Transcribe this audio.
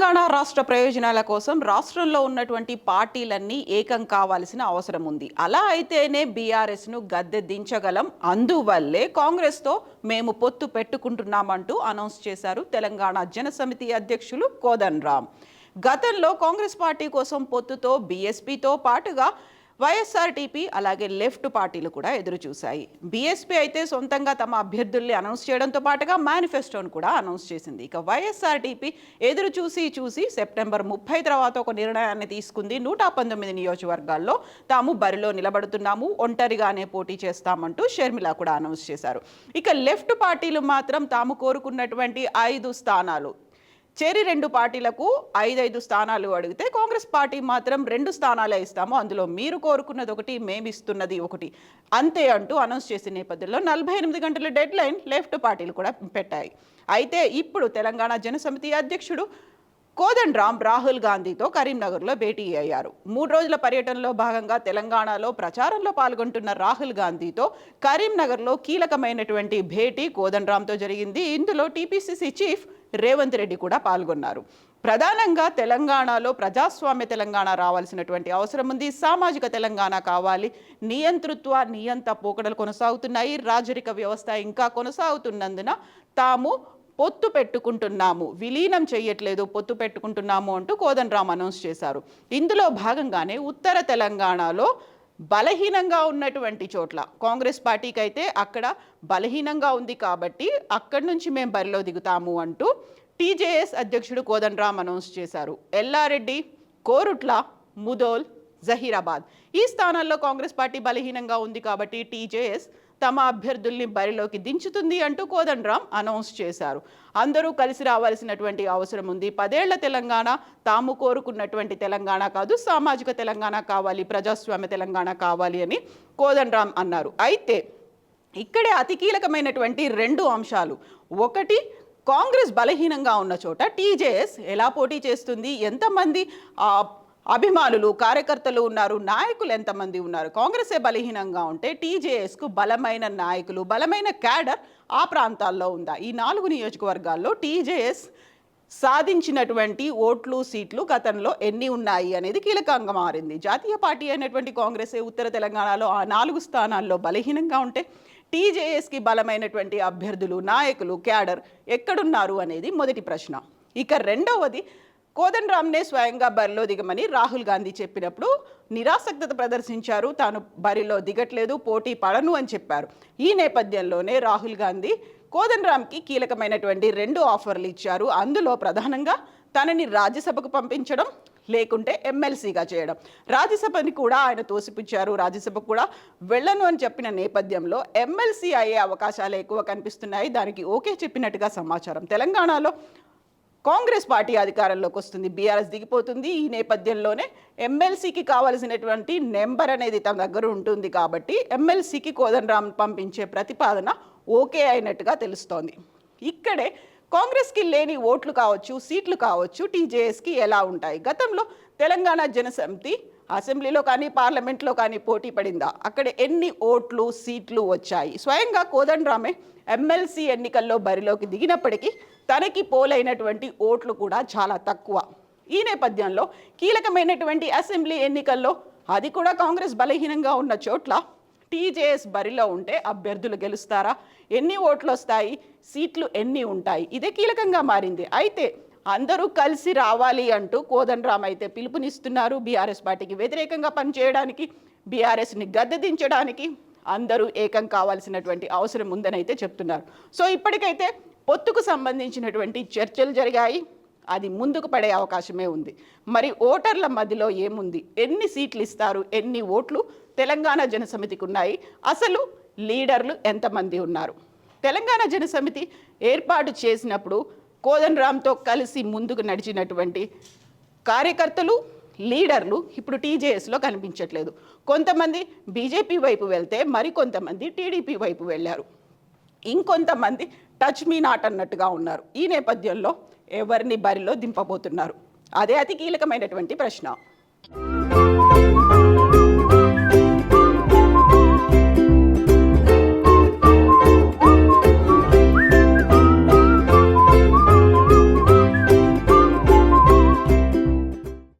తెలంగాణ రాష్ట్ర ప్రయోజనాల కోసం రాష్ట్రంలో ఉన్నటువంటి పార్టీలన్నీ ఏకం కావాల్సిన అవసరం ఉంది. అలా అయితేనే బీఆర్ఎస్ను గద్దె దించగలం. అందువల్లే కాంగ్రెస్తో మేము పొత్తు పెట్టుకుంటున్నామంటూ అనౌన్స్ చేశారు తెలంగాణ జనసమితి అధ్యక్షులు కోదండరాం. గతంలో కాంగ్రెస్ పార్టీ కోసం పొత్తుతో బీఎస్పీతో పాటుగా వైఎస్ఆర్టీపీ అలాగే లెఫ్ట్ పార్టీలు కూడా ఎదురు చూశాయి. బీఎస్పీ అయితే సొంతంగా తమ అభ్యర్థుల్ని అనౌన్స్ చేయడంతో పాటుగా మేనిఫెస్టోను కూడా అనౌన్స్ చేసింది. ఇక వైఎస్ఆర్టీపీ ఎదురు చూసి సెప్టెంబర్ 30 తర్వాత ఒక నిర్ణయాన్ని తీసుకుంది. 119 నియోజకవర్గాల్లో తాము బరిలో నిలబడుతున్నాము, ఒంటరిగానే పోటీ చేస్తామంటూ షర్మిల కూడా అనౌన్స్ చేశారు. ఇక లెఫ్ట్ పార్టీలు మాత్రం తాము కోరుకున్నటువంటి 5 స్థానాలు చేరి 2 పార్టీలకు 5 స్థానాలు అడిగితే కాంగ్రెస్ పార్టీ మాత్రం 2 స్థానాలే ఇస్తాము, అందులో మీరు కోరుకున్నది ఒకటి, మేము ఇస్తున్నది ఒకటి అంతే అంటూ అనౌన్స్ చేసిన నేపథ్యంలో 48 గంటల డెడ్ లైన్ లెఫ్ట్ పార్టీలు కూడా పెట్టాయి. అయితే ఇప్పుడు తెలంగాణ జనసమితి అధ్యక్షుడు కోదండరాం రాహుల్ గాంధీతో కరీంనగర్లో భేటీ అయ్యారు. 3 రోజుల పర్యటనలో భాగంగా తెలంగాణలో ప్రచారంలో పాల్గొంటున్న రాహుల్ గాంధీతో కరీంనగర్లో కీలకమైనటువంటి భేటీ కోదండరాంతో జరిగింది. ఇందులో టీపీసీసీ చీఫ్ రేవంత్ రెడ్డి కూడా పాల్గొన్నారు. ప్రధానంగా తెలంగాణలో ప్రజాస్వామ్య తెలంగాణ రావాల్సినటువంటి అవసరం ఉంది, సామాజిక తెలంగాణ కావాలి, నియంత పోకడలు కొనసాగుతున్నాయి, రాజరిక వ్యవస్థ ఇంకా కొనసాగుతున్నందున తాము పొత్తు పెట్టుకుంటున్నాము, విలీనం చేయట్లేదు, పొత్తు పెట్టుకుంటున్నాము అంటూ కోదండరాం అనౌన్స్ చేశారు. ఇందులో భాగంగానే ఉత్తర తెలంగాణలో బలహీనంగా ఉన్నటువంటి చోట్ల కాంగ్రెస్ పార్టీకి అయితే అక్కడ బలహీనంగా ఉంది కాబట్టి అక్కడి నుంచి మేము బరిలో దిగుతాము అంటూ టీజేఎస్ అధ్యక్షుడు కోదండరాం అనౌన్స్ చేశారు. ఎల్లారెడ్డి, కోరుట్ల, ముదోల్, జహీరాబాద్ ఈ స్థానాల్లో కాంగ్రెస్ పార్టీ బలహీనంగా ఉంది కాబట్టి టీజేఎస్ తమ అభ్యర్థుల్ని బరిలోకి దించుతుంది అంటూ కోదండరాం అనౌన్స్ చేశారు. అందరూ కలిసి రావాల్సినటువంటి అవసరం ఉంది, 10 ఏళ్ల తెలంగాణ తాము కోరుకున్నటువంటి తెలంగాణ కాదు, సామాజిక తెలంగాణ కావాలి, ప్రజాస్వామ్య తెలంగాణ కావాలి అని కోదండరాం అన్నారు. అయితే ఇక్కడే అతి కీలకమైనటువంటి 2 అంశాలు. ఒకటి, కాంగ్రెస్ బలహీనంగా ఉన్న చోట టీజేఎస్ ఎలా పోటీ చేస్తుంది, ఎంతమంది అభిమానులు కార్యకర్తలు ఉన్నారు, నాయకులు ఎంతమంది ఉన్నారు. కాంగ్రెసే బలహీనంగా ఉంటే టీజేఎస్కు బలమైన నాయకులు, బలమైన క్యాడర్ ఆ ప్రాంతాల్లో ఉందా? ఈ 4 నియోజకవర్గాల్లో టీజేఎస్ సాధించినటువంటి ఓట్లు, సీట్లు గతంలో ఎన్ని ఉన్నాయి అనేది కీలకంగా మారింది. జాతీయ పార్టీ అయినటువంటి కాంగ్రెసే ఉత్తర తెలంగాణలో ఆ 4 స్థానాల్లో బలహీనంగా ఉంటే టీజేఎస్కి బలమైనటువంటి అభ్యర్థులు, నాయకులు, క్యాడర్ ఎక్కడున్నారు అనేది మొదటి ప్రశ్న. ఇక రెండవది, కోదండరాంనే స్వయంగా బరిలో దిగమని రాహుల్ గాంధీ చెప్పినప్పుడు నిరాసక్తత ప్రదర్శించారు. తాను బరిలో దిగట్లేదు, పోటీ పడను అని చెప్పారు. ఈ నేపథ్యంలోనే రాహుల్ గాంధీ కోదండరాంకి కీలకమైనటువంటి 2 ఆఫర్లు ఇచ్చారు. అందులో ప్రధానంగా తనని రాజ్యసభకు పంపించడం, లేకుంటే ఎమ్మెల్సీగా చేయడం. రాజ్యసభని కూడా ఆయన తోసిపుచ్చారు. రాజ్యసభకు కూడా వెళ్ళను అని చెప్పిన నేపథ్యంలో ఎమ్మెల్సీ అయ్యే అవకాశాలు ఎక్కువ కనిపిస్తున్నాయి. దానికి ఓకే చెప్పినట్టుగా సమాచారం. తెలంగాణలో కాంగ్రెస్ పార్టీ అధికారంలోకి వస్తుంది, బీఆర్ఎస్ దిగిపోతుంది. ఈ నేపథ్యంలోనే ఎమ్మెల్సీకి కావాల్సినటువంటి నెంబర్ అనేది తన దగ్గర ఉంటుంది కాబట్టి ఎమ్మెల్సీకి కోదండరాం పంపించే ప్రతిపాదన ఓకే అయినట్టుగా తెలుస్తోంది. ఇక్కడే కాంగ్రెస్కి లేని ఓట్లు కావచ్చు, సీట్లు కావచ్చు టీజేఎస్కి ఎలా ఉంటాయి? గతంలో తెలంగాణ జనసమితి అసెంబ్లీలో కానీ పార్లమెంట్లో కానీ పోటీ పడిందా? అక్కడ ఎన్ని ఓట్లు, సీట్లు వచ్చాయి? స్వయంగా కోదండరామే ఎమ్మెల్సీ ఎన్నికల్లో బరిలోకి దిగినప్పటికీ తనకి పోలైనటువంటి ఓట్లు కూడా చాలా తక్కువ. ఈ నేపథ్యంలో కీలకమైనటువంటి అసెంబ్లీ ఎన్నికల్లో అది కూడా కాంగ్రెస్ బలహీనంగా ఉన్న చోట్ల టీజేఎస్ బరిలో ఉంటే అభ్యర్థులు గెలుస్తారా? ఎన్ని ఓట్లు వస్తాయి? సీట్లు ఎన్ని ఉంటాయి? ఇదే కీలకంగా మారింది. అయితే అందరూ కలిసి రావాలి అంటూ కోదండరాం అయితే పిలుపునిస్తున్నారు. బీఆర్ఎస్ పార్టీకి వ్యతిరేకంగా పనిచేయడానికి, బీఆర్ఎస్ని గద్దెదించడానికి అందరూ ఏకం కావాల్సినటువంటి అవసరం ఉందని అయితే చెప్తున్నారు. సో ఇప్పటికైతే పొత్తుకు సంబంధించినటువంటి చర్చలు జరిగాయి. అది ముందుకు పడే అవకాశమే ఉంది. మరి ఓటర్ల మధ్యలో ఏముంది? ఎన్ని సీట్లు ఇస్తారు? ఎన్ని ఓట్లు తెలంగాణ జనసమితికి ఉన్నాయి? అసలు లీడర్లు ఎంతమంది ఉన్నారు? తెలంగాణ జనసమితి ఏర్పాటు చేసినప్పుడు కోదండరాంతో కలిసి ముందుకు నడిచినటువంటి కార్యకర్తలు, లీడర్లు ఇప్పుడు టీజేఎస్లో కనిపించట్లేదు. కొంతమంది బీజేపీ వైపు వెళ్తే మరికొంతమంది టీడీపీ వైపు వెళ్ళారు. ఇంకొంతమంది టచ్ మీ నాట్ అన్నట్టుగా ఉన్నారు. ఈ నేపథ్యంలో ఎవరిని బరిలో దింపబోతున్నారు? అదే అతి కీలకమైనటువంటి ప్రశ్న.